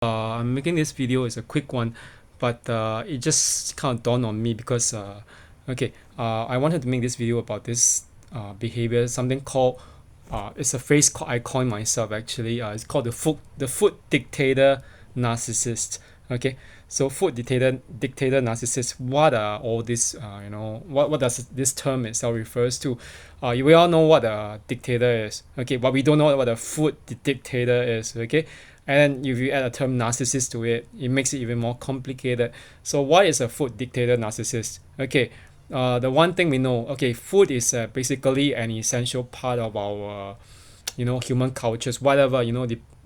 I'm making this video is a quick one, but it just kind of dawned on me because I wanted to make this video about this behavior, something called it's a phrase I coined myself actually. It's called the food dictator narcissist. Okay, so food dictator narcissist. What are all this? What does this term itself refers to? We all know what a dictator is. Okay, but we don't know what a food dictator is. Okay, and if you add a term narcissist to it, it makes it even more complicated. So what is a food dictator narcissist? Okay, the one thing we know, okay, food is basically an essential part of our, human cultures, whatever,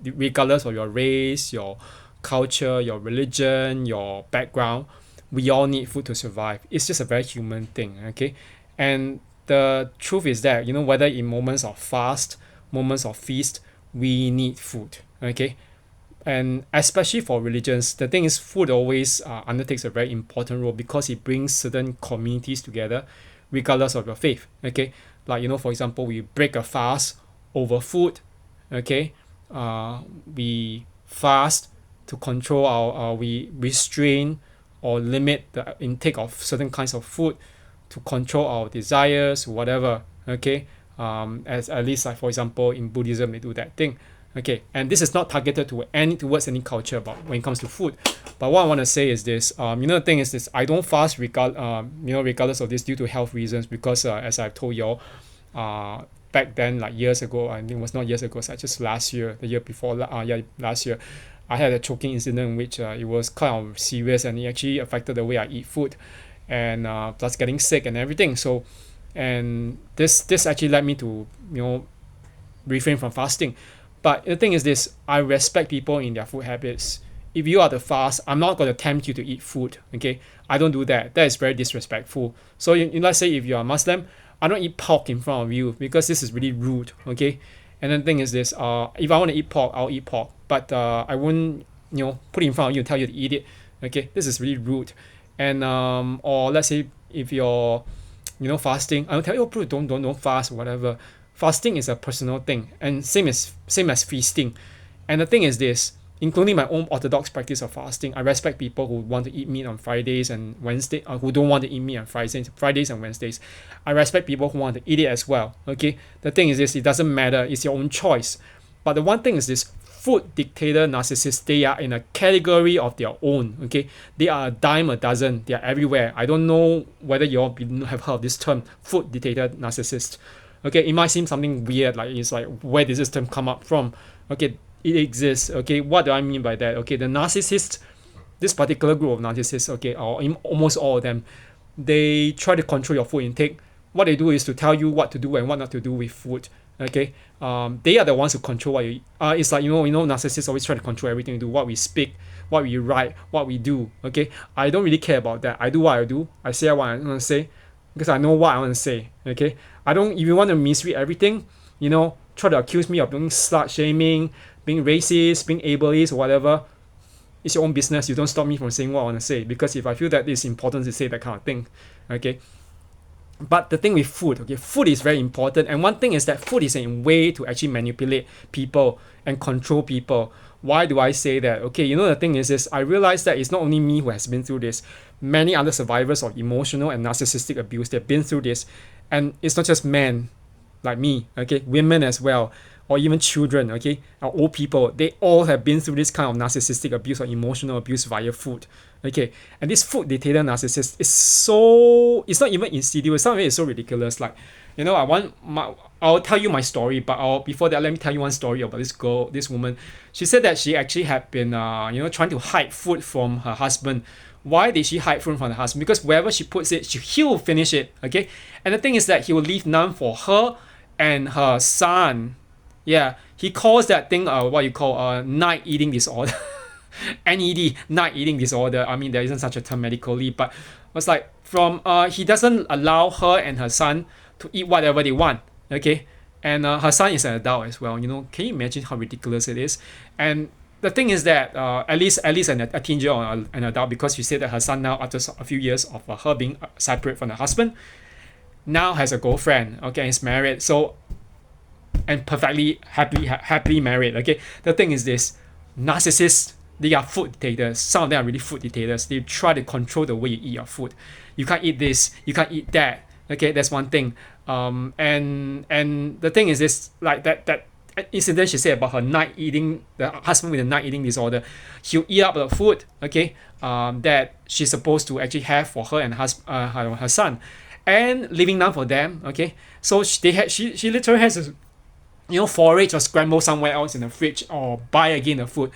regardless of your race, your culture, your religion, your background, we all need food to survive. It's just a very human thing, okay? And the truth is that, whether in moments of fast, moments of feast, we need food, okay? And especially for religions, the thing is food always undertakes a very important role because it brings certain communities together regardless of your faith. Okay, like for example, we break a fast over food. Okay, we fast to control we restrain or limit the intake of certain kinds of food to control our desires, whatever. Okay, as at least like for example in Buddhism they do that thing. Okay, and this is not targeted towards any culture about when it comes to food. But what I want to say is this. The thing is this. I don't fast regardless of this due to health reasons because as I've told y'all, back then like years ago, I think it was not years ago, so just last year, the year before, last year, I had a choking incident in which it was kind of serious and it actually affected the way I eat food, and plus getting sick and everything. So, and this actually led me to refrain from fasting. But the thing is this, I respect people in their food habits. If you are to fast, I'm not going to tempt you to eat food, okay? I don't do that. That is very disrespectful. So let's say if you are Muslim, I don't eat pork in front of you because this is really rude, okay? And then the thing is this, if I want to eat pork, I'll eat pork. But I won't, put it in front of you and tell you to eat it, okay? This is really rude. And, or let's say if you're, fasting, I'll tell you, oh, bro, don't fast, whatever. Fasting is a personal thing, and same as feasting. And the thing is this, including my own orthodox practice of fasting, I respect people who want to eat meat on Fridays and Wednesdays, who don't want to eat meat on Fridays and Wednesdays. I respect people who want to eat it as well. Okay, the thing is this, it doesn't matter, it's your own choice. But the one thing is this, food dictator narcissists, they are in a category of their own. Okay, they are a dime a dozen, they are everywhere. I don't know whether you all have heard of this term, food dictator narcissist. Okay, it might seem something weird, like it's like, where does this term come up from? Okay, it exists. Okay, what do I mean by that? Okay, the narcissists, this particular group of narcissists, okay, or almost all of them, they try to control your food intake. What they do is to tell you what to do and what not to do with food. Okay, they are the ones who control what you eat. It's like narcissists always try to control everything we do, what we speak, what we write, what we do. Okay, I don't really care about that. I do what I do. I say what I want to say because I know what I want to say. Okay, I don't. If you want to misread everything, try to accuse me of being slut shaming, being racist, being ableist, or whatever. It's your own business. You don't stop me from saying what I want to say, because if I feel that it's important to say that kind of thing, okay. But the thing with food, okay, food is very important, and one thing is that food is a way to actually manipulate people and control people. Why do I say that? Okay, the thing is this, I realize that it's not only me who has been through this. Many other survivors of emotional and narcissistic abuse, they've been through this. And it's not just men like me, okay, women as well, or even children, okay, or old people. They all have been through this kind of narcissistic abuse or emotional abuse via food. Okay, and this food dictator narcissist is it's not even insidious. Some of it is so ridiculous. Like, I'll tell you my story, but before that, let me tell you one story about this woman. She said that she actually had been, trying to hide food from her husband. Why did she hide food from the husband? Because wherever she puts it, he will finish it. Okay, and the thing is that he will leave none for her and her son. Yeah, he calls that thing what you call night eating disorder. NED, night eating disorder. I mean, there isn't such a term medically, but it's like from he doesn't allow her and her son to eat whatever they want. Okay, and her son is an adult as well. Can you imagine how ridiculous it is? And the thing is that at least a teenager or an adult, because she said that her son now, after a few years of her being separate from the husband, now has a girlfriend. Okay, is married. So, and perfectly happily married. Okay, the thing is this, narcissists They are food dictators. Some of them are really food dictators. They try to control the way you eat your food. You can't eat this. You can't eat that. Okay, that's one thing. And the thing is this, like that incident she said about her night eating, the husband with the night eating disorder. He'll eat up the food. Okay, that she's supposed to actually have for her and her son, and leaving none for them. Okay, so she literally has to, forage or scramble somewhere else in the fridge or buy again the food.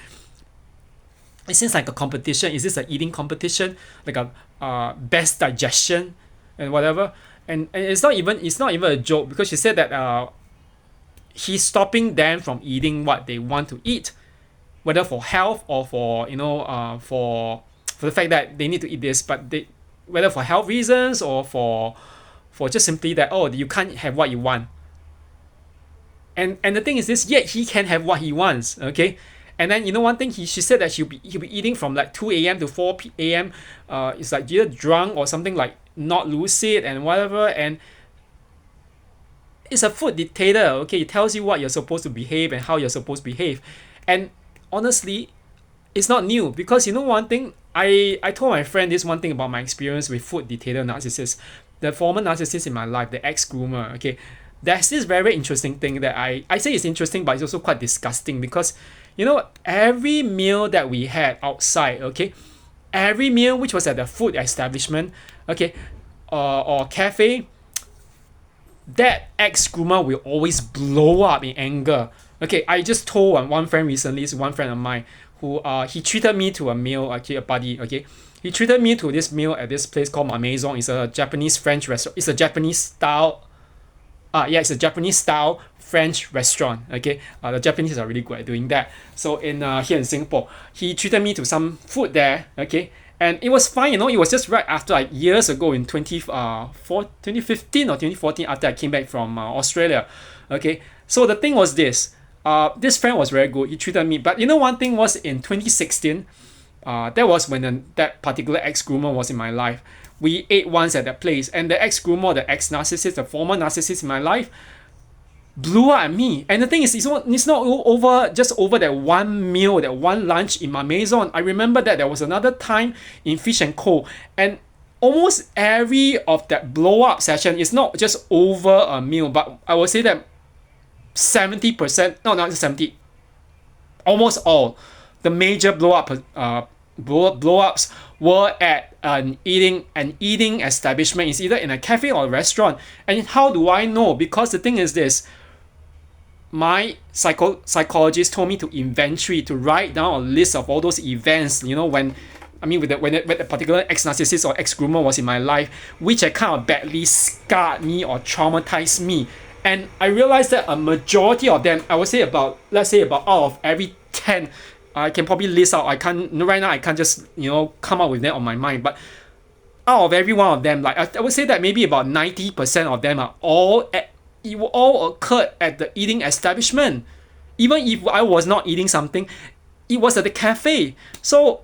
It seems like a competition. Is this an eating competition, like a best digestion and whatever? And it's not even a joke, because she said that he's stopping them from eating what they want to eat, whether for health or for for the fact that they need to eat this, but whether for health reasons or for just simply that, oh, you can't have what you want. And the thing is this, yet he can have what he wants. Okay. And then one thing, she said that he'll be eating from like 2 a.m. to 4 a.m. It's like either drunk or something, like not lucid and whatever. And it's a food dictator. Okay, it tells you what you're supposed to behave and how you're supposed to behave. And honestly, it's not new, because one thing, I told my friend this one thing about my experience with food dictator narcissists, the former narcissist in my life, the ex-groomer. Okay, there's this very interesting thing that I say it's interesting, but it's also quite disgusting, because every meal that we had outside, okay, every meal which was at the food establishment, okay, or cafe, that ex-groomer will always blow up in anger. Okay, I just told one friend recently, it's one friend of mine, who he treated me to a meal, actually a buddy, okay. He treated me to this meal at this place called Maison. It's a Japanese French restaurant. It's a Japanese style. It's a Japanese style French restaurant. Okay, the Japanese are really good at doing that. So here in Singapore, he treated me to some food there. Okay, and it was fine. It was just right after, like, years ago in 2015 or 2014, after I came back from Australia. Okay, so the thing was this. This friend was very good. He treated me, but one thing was in 2016. That was when that particular ex-groomer was in my life. We ate once at that place, and the ex-groomer, the ex-narcissist, the former narcissist in my life, blew up at me. And the thing is, it's not over just over that one meal, that one lunch in my maison. I remember that there was another time in Fish and Co. And almost every of that blow-up session is not just over a meal, but I would say that 70%, no, not 70, almost all the major blow-ups were at an eating establishment. It's either in a cafe or a restaurant. And how do I know? Because the thing is this, my psychologist told me to inventory, to write down a list of all those events, when the particular ex-narcissist or ex-groomer was in my life, which had kind of badly scarred me or traumatized me. And I realized that a majority of them, I would say let's say about out of every 10, I can probably list out. Right now I can't just come up with them on my mind. But out of every one of them, like I would say that maybe about 90% of them are it will all occurred at the eating establishment. Even if I was not eating something, it was at the cafe. So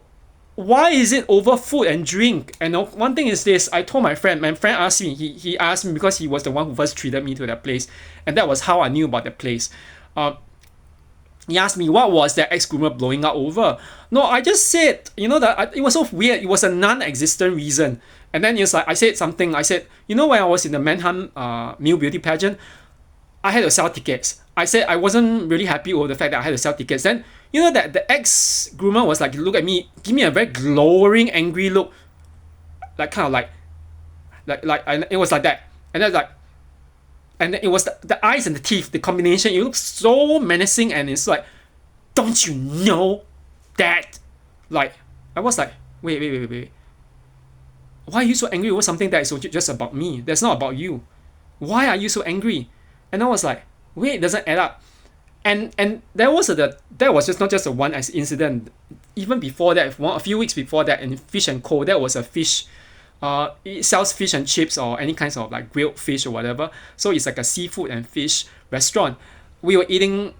why is it over food and drink? And one thing is this, I told my friend asked me, he asked me, because he was the one who first treated me to that place, and that was how I knew about the place. He asked me, what was that ex-groomer blowing up over? No, I just said, that it was so weird. It was a non-existent reason. And then it's like, I said something. I said, when I was in the Manhattan Male Beauty pageant, I had to sell tickets. I said I wasn't really happy with the fact that I had to sell tickets. Then, that the ex-groomer was like, look at me, give me a very glowering, angry look. Like, kind of like and it was like that. And then like, and then it was the eyes and the teeth, the combination. It looks so menacing, and it's like, don't you know that? Like, I was like, wait. Why are you so angry over something that is just about me? That's not about you. Why are you so angry? And I was like, wait, it doesn't add up. And that was just not just a one incident. Even before that, a few weeks before that, in Fish and Co, that was a fish. It sells fish and chips or any kinds of like grilled fish or whatever. So it's like a seafood and fish restaurant. We were eating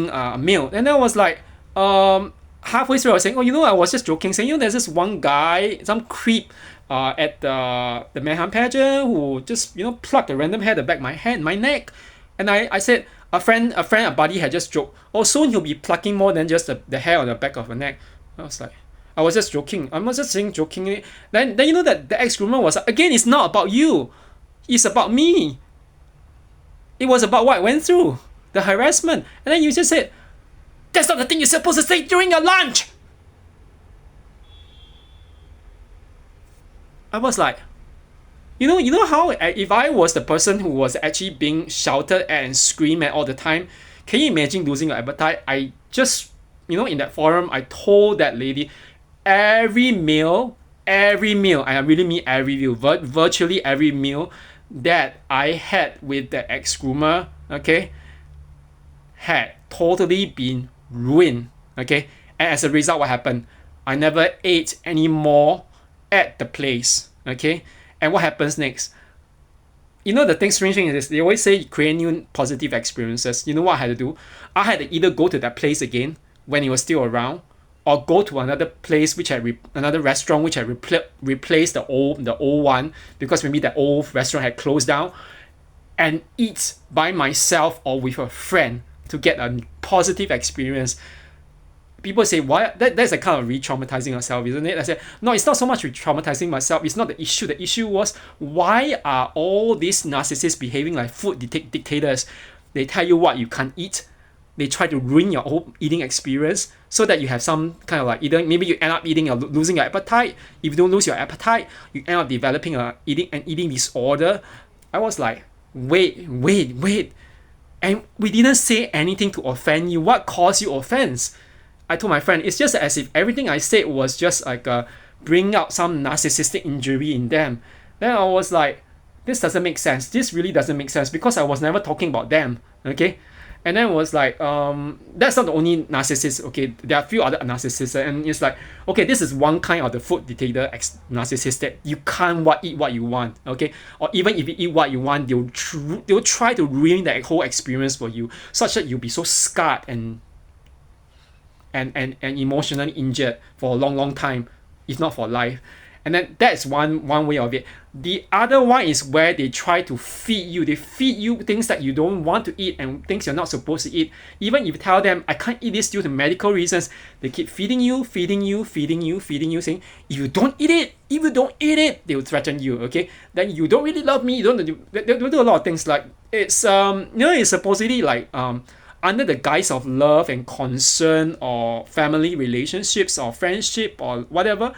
a meal, and I was like, halfway through I was saying, I was just joking, saying, there's this one guy, some creep, at the Manhattan pageant who just plucked a random hair at the back of my neck, and I said, a buddy had just joked, oh, soon he'll be plucking more than just the hair on the back of her neck. I was like, I was just joking. I was just saying jokingly. Then you know that the ex-groomer was like, again, it's not about you. It's about me. It was about what I went through, the harassment. And then you just said, that's not the thing you're supposed to say during your lunch. I was like, you know how if I was the person who was actually being shouted at and screamed at all the time, can you imagine losing your appetite? I just, in that forum, I told that lady, every meal, I really mean every meal, virtually every meal that I had with the ex-groomer, okay, had totally been ruined, okay? And as a result, what happened? I never ate anymore at the place, okay? And what happens next? The strange thing is they always say create new positive experiences. You know what I had to do? I had to either go to that place again when it was still around, or go to another place another restaurant which I replaced the old one, because maybe the old restaurant had closed down, and eat by myself or with a friend to get a positive experience. People say, why? That's a kind of re-traumatizing yourself, isn't it? I said, no, it's not so much re-traumatizing myself. It's not the issue. The issue was, why are all these narcissists behaving like food dictators? They tell you what you can't eat. They try to ruin your whole eating experience so that you have some kind of like, either maybe you end up eating or losing your appetite. If you don't lose your appetite, you end up developing an eating disorder. I was like, wait. And we didn't say anything to offend you. What caused you offense? I told my friend, it's just as if everything I said was just like bring out some narcissistic injury in them. Then I was like, this doesn't make sense. This really doesn't make sense, because I was never talking about them, okay? And then it was like, that's not the only narcissist, okay? There are a few other narcissists, and it's like, okay, this is one kind of the food dictator narcissist that you can't eat what you want, okay? Or even if you eat what you want, they'll try to ruin that whole experience for you, such that you'll be so scarred and emotionally injured for a long time, if not for life. And then that's one way of it. The other one is where they try to feed you. They feed you things that you don't want to eat and things you're not supposed to eat. Even if you tell them, I can't eat this due to medical reasons, they keep feeding you, saying, if you don't eat it, they will threaten you, okay? Then you don't really love me, they'll do a lot of things. Like, it's, it's supposedly like, under the guise of love and concern or family relationships or friendship or whatever,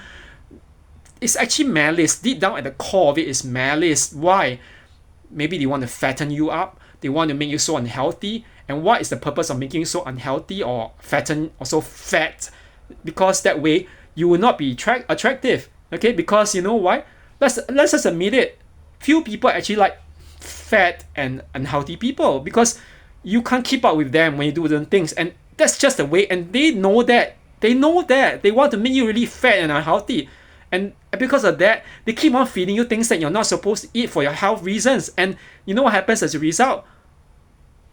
it's actually malice. Deep down at the core of it is malice. Why? Maybe they want to fatten you up. They want to make you so unhealthy. And what is the purpose of making you so unhealthy or fatten or so fat? Because that way you will not be attractive. Okay? Because you know why? Let's just admit it. Few people actually like fat and unhealthy people, because you can't keep up with them when you do certain things, and that's just the way. And they know that. They want to make you really fat and unhealthy, and because of that, they keep on feeding you things that you're not supposed to eat for your health reasons. And you know what happens as a result?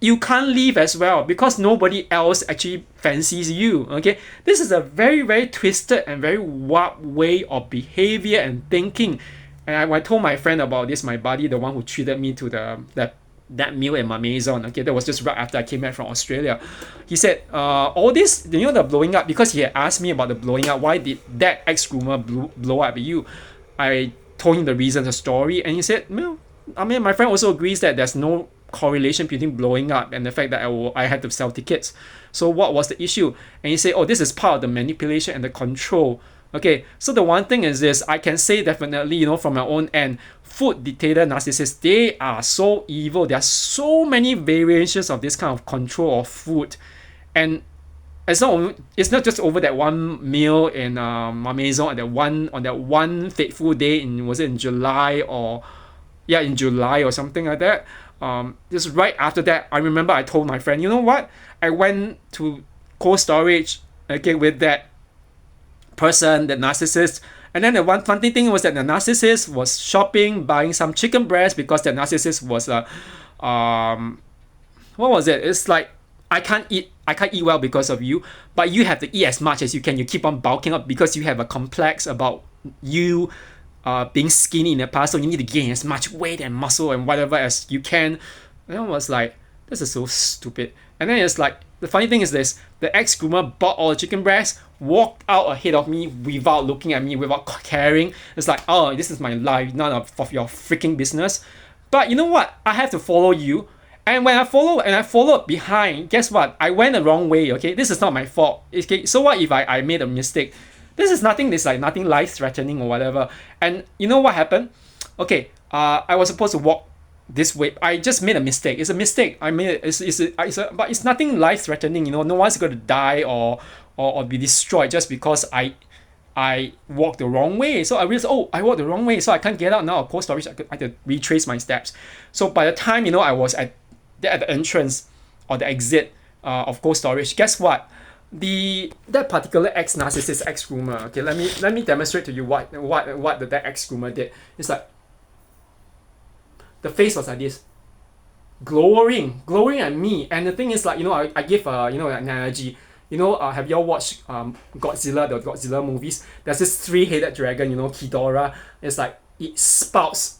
You can't leave as well, because nobody else actually fancies you. Okay, this is a very, very twisted and very warped way of behavior and thinking. And I told my friend about this, my buddy, the one who treated me to that meal at my Maison. Okay, that was just right after I came back from Australia. He said, all this, the blowing up, because he had asked me about the blowing up, why did that ex-groomer blow up at you? I told him the reason, the story, and he said, well, I mean, my friend also agrees that there's no correlation between blowing up and the fact that I had to sell tickets. So what was the issue? And he said, oh, this is part of the manipulation and the control. Okay, so the one thing is this, I can say definitely, from my own end, food dictator narcissists, they are so evil. There are so many variations of this kind of control of food. And it's not just over that one meal in my Maison on that one fateful day in July or something like that. Just right after that, I remember I told my friend, you know what? I went to Cold Storage, okay, with that person, the narcissist. And then the one funny thing was that the narcissist was shopping, buying some chicken breast, because the narcissist was what was it? It's like, I can't eat well because of you, but you have to eat as much as you can. You keep on bulking up because you have a complex about you being skinny in the past, so you need to gain as much weight and muscle and whatever as you can. And I was like, This is so stupid. And then it's like, the funny thing is this, the ex-groomer bought all the chicken breasts, walked out ahead of me without looking at me, without caring. It's like, oh, this is my life, none of your freaking business. But you know what? I have to follow you. And when I followed behind, guess what? I went the wrong way, okay? This is not my fault. Okay, so what if I made a mistake? This like nothing life threatening or whatever. And you know what happened? Okay, I was supposed to walk this way. I just made a mistake. It's a mistake. I made it. But it's nothing life threatening. You know, no one's going to die or be destroyed just because I walked the wrong way. So I realized, oh, I walked the wrong way, so I can't get out now of Cold Storage. I had to retrace my steps. So by the time I was at the entrance or the exit of Cold Storage, guess what? That particular ex-narcissist, ex-groomer. Okay, let me demonstrate to you what that ex-groomer did. It's like the face was like this, glowering at me. And the thing is, like, I give an analogy. Have y'all watched Godzilla, the Godzilla movies? There's this three-headed dragon, Ghidorah. It's like it spouts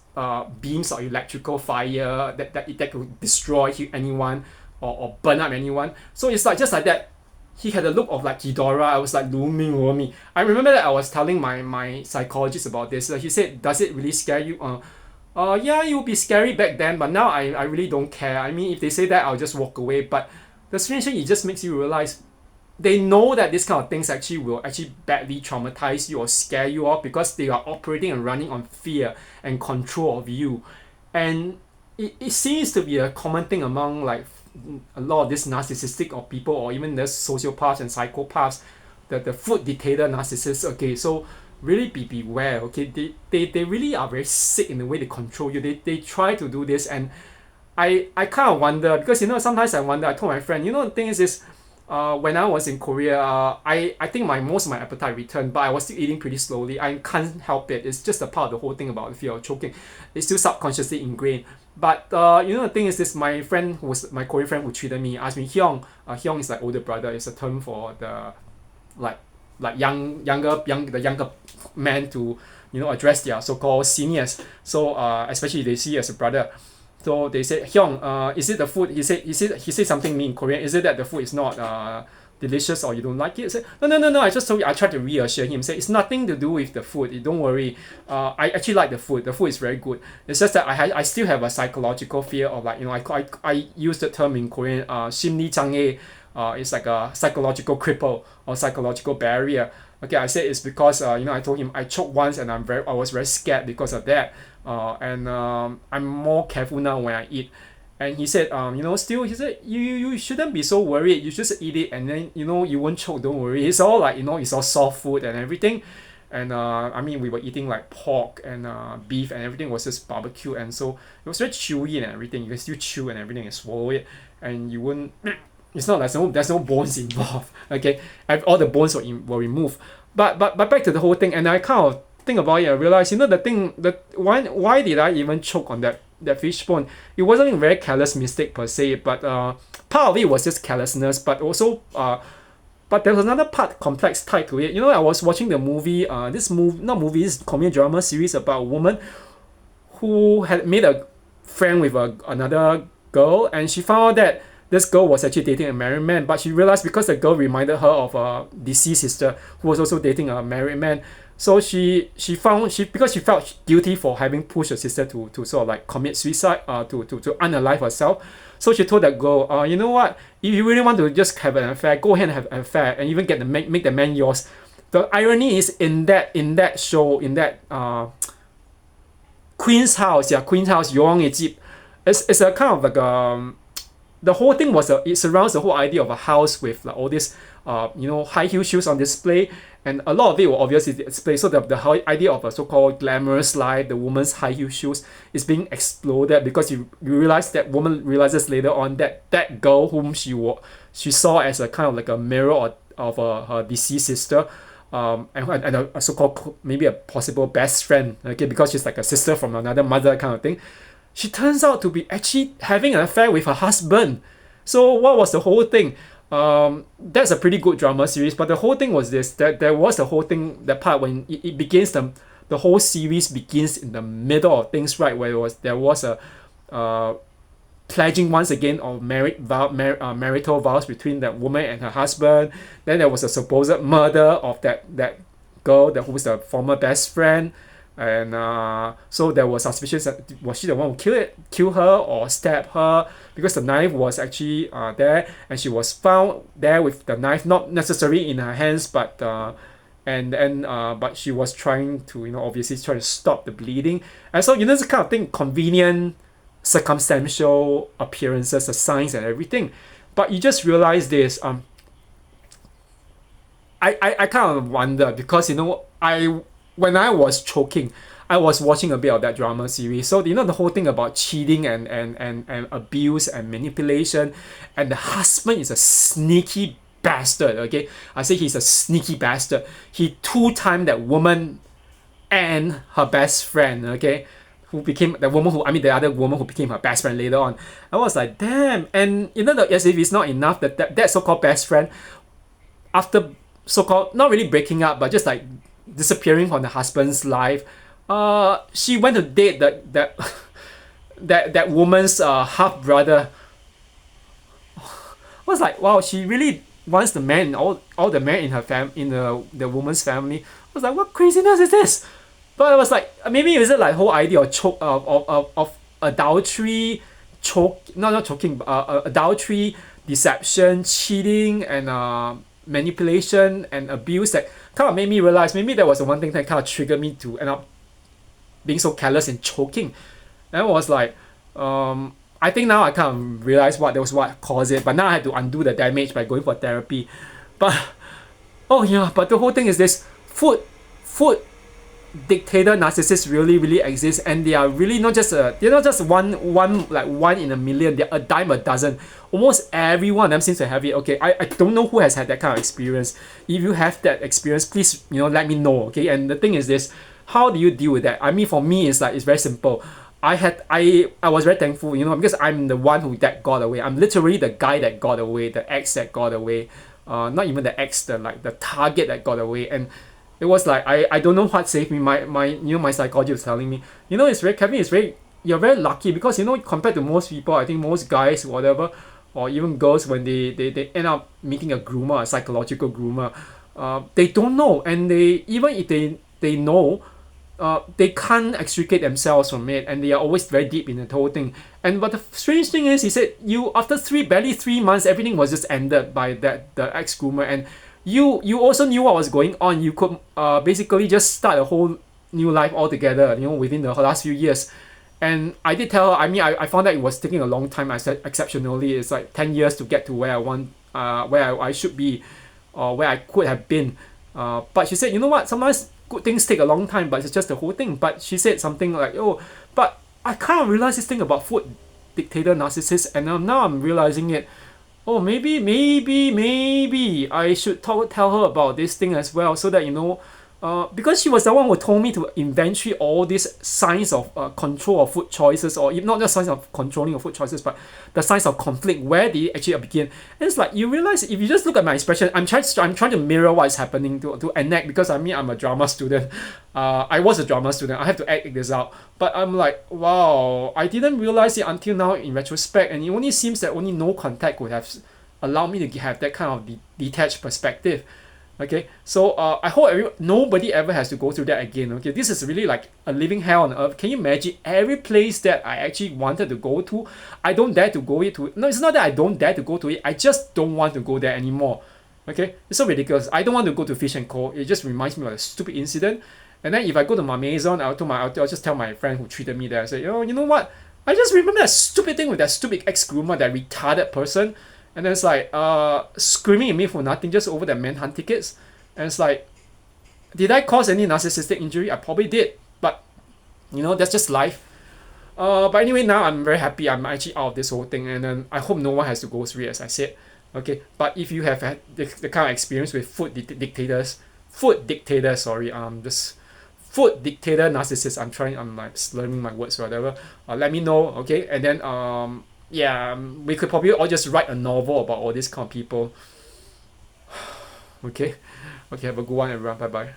beams of electrical fire that could destroy anyone or burn up anyone. So it's like just like that. He had a look of like Ghidorah. I was like looming over me. I remember that I was telling my psychologist about this. He said, "Does it really scare you?" Yeah, it would be scary back then, but now I really don't care. I mean, if they say that, I'll just walk away. But the strange thing, it just makes you realize they know that this kind of things will badly traumatize you or scare you off, because they are operating and running on fear and control of you. And it seems to be a common thing among like a lot of these narcissistic or people, or even the sociopaths and psychopaths, the food dictator narcissists. Okay, so really beware. Okay, they really are very sick in the way they control you. They try to do this. And I kind of wonder, because sometimes I wonder. I told my friend, the thing is when I was in Korea, I think most of my appetite returned, but I was still eating pretty slowly. I can't help it. It's just a part of the whole thing about the fear of choking. It's still subconsciously ingrained. But the thing is this: my friend, who was my Korean friend who treated me, asked me, Hyung. Hyung is like older brother. It's a term for the like the younger men to address their so-called seniors. So especially they see as a brother. So they said, Hyung, is it the food? He said something me in Korean. Is it that the food is not delicious, or you don't like it? I said, no. I just told you. I tried to reassure him. Say it's nothing to do with the food. Don't worry. I actually like the food. The food is very good. It's just that I still have a psychological fear of, like, I use the term in Korean, 심리 장애. It's like a psychological cripple or psychological barrier. Okay, I said it's because I told him I choked once, and I was very scared because of that. And I'm more careful now when I eat. And he said, still, he said, you shouldn't be so worried. You just eat it, and then you won't choke. Don't worry. It's all like it's all soft food and everything. And I mean, we were eating like pork and beef, and everything was just barbecue, and so it was very chewy and everything. You can still chew and everything and swallow it, and you won't. It's not like there's no bones involved. Okay, all the bones were removed. But back to the whole thing, and I kind of think about it. I realized, why did I even choke on that fish bone? It wasn't a very careless mistake per se, but part of it was just carelessness. But also, but there was another part complex tied to it. I was watching the movie. This comedy drama series about a woman who had made a friend with another girl, and she found out that this girl was actually dating a married man, but she realized because the girl reminded her of a deceased sister who was also dating a married man. So because she felt guilty for having pushed her sister to sort of like commit suicide, to unalive herself. So she told that girl, you know what? If you really want to just have an affair, go ahead and have an affair, and even make the man yours. The irony is in that show, in that Queen's House, Young Egypt, it's a kind of like the whole thing it surrounds the whole idea of a house with like all this high heel shoes on display, and a lot of it will obviously display. So the whole idea of a so-called glamorous life, the woman's high heel shoes, is being exploded, because you realize that woman realizes later on that girl whom she saw as a kind of like a mirror of her deceased sister, and a so-called maybe a possible best friend, okay, because she's like a sister from another mother kind of thing. She turns out to be actually having an affair with her husband. So what was the whole thing? That's a pretty good drama series, but the whole thing was this: that there was the whole thing, that part when it begins, the whole series begins in the middle of things, right, where there was a pledging once again of marital vows between that woman and her husband. Then there was a supposed murder of that girl that who was the former best friend, and so there was suspicions that was she the one who kill her or stab her, because the knife was actually there, and she was found there with the knife not necessarily in her hands, but but she was trying to, obviously trying to stop the bleeding. And so, this kind of thing, convenient circumstantial appearances, the signs and everything. But you just realize this. I kind of wonder, because when I was choking, I was watching a bit of that drama series. So the whole thing about cheating and abuse and manipulation, and the husband is a sneaky bastard. Okay, I say he's a sneaky bastard. He two-timed that woman and her best friend. Okay, who became the woman who, the other woman who became her best friend later on. I was like, damn. And as if it's not enough, that so-called best friend, after so-called not really breaking up, but just like disappearing from the husband's life, she went to date that woman's half brother. I was like, wow, she really wants the man, all the men in her in the woman's family. I was like, what craziness is this? But I was like, maybe is it like whole idea of adultery, not choking, adultery, deception, cheating, and manipulation and abuse, that kind of made me realize maybe that was the one thing that kind of triggered me to end up being so careless and choking. And I was like, I think now I kind of realize what caused it, but now I had to undo the damage by going for therapy. But but the whole thing is this: food dictator narcissists really exist, and they are really not just they're not just one in a million. They're a dime a dozen. Almost everyone of them seems to have it. Okay, I don't know who has had that kind of experience. If you have that experience, please let me know. Okay, and the thing is this: how do you deal with that? For me, it's very simple. I was very thankful, because I'm the one who that got away. I'm literally the guy that got away, the ex that got away. Not even the ex, the target that got away. And it was like I don't know what saved me. My psychologist was telling me, Kevin, you're very lucky, because compared to most people, I think most guys, whatever, or even girls, when they end up meeting a groomer, a psychological groomer, they don't know, and even if they know, they can't extricate themselves from it, and they are always very deep in the whole thing. But the strange thing is, he said, after barely 3 months, everything was just ended by the ex groomer, and you also knew what was going on. You could basically just start a whole new life altogether, within the last few years. And I did tell her, I found that it was taking a long time. I said, exceptionally, it's like 10 years to get to where I want, where I should be, or where I could have been. But she said, you know what, sometimes good things take a long time, but it's just the whole thing. But she said something like, but I kind of realized this thing about food dictator narcissists, and now I'm realizing it. Maybe I should tell her about this thing as well, so that because she was the one who told me to inventory all these signs of control of food choices, or if not just signs of controlling of food choices, but the signs of conflict, where they actually begin. And it's like, you realize, if you just look at my expression, I'm trying to mirror what is happening to enact, because I'm a drama student. I was a drama student. I have to act this out. But I'm like, wow, I didn't realize it until now in retrospect, and it only seems that only no contact would have allowed me to have that kind of detached perspective. Okay, so I hope nobody ever has to go through that again. Okay, this is really like a living hell on earth. Can you imagine every place that I actually wanted to go to, I don't dare to go to? No, it's not that I don't dare to go to it. I just don't want to go there anymore. Okay, it's so ridiculous. I don't want to go to Fish and Co. It just reminds me of a stupid incident. And then if I go to my Maison, I'll just tell my friend who treated me there. I say, you know what? I just remember that stupid thing with that stupid ex-groomer, that retarded person. And then it's like screaming at me for nothing, just over the manhunt tickets. And it's like, did I cause any narcissistic injury? I probably did, but that's just life. But anyway, now I'm very happy. I'm actually out of this whole thing, and then I hope no one has to go through it, as I said. Okay, but if you have had the kind of experience with food dictator narcissists, I'm like slurring my words or whatever. Let me know, okay? And then we could probably all just write a novel about all these kind of people. Okay, have a good one, everyone. Bye bye.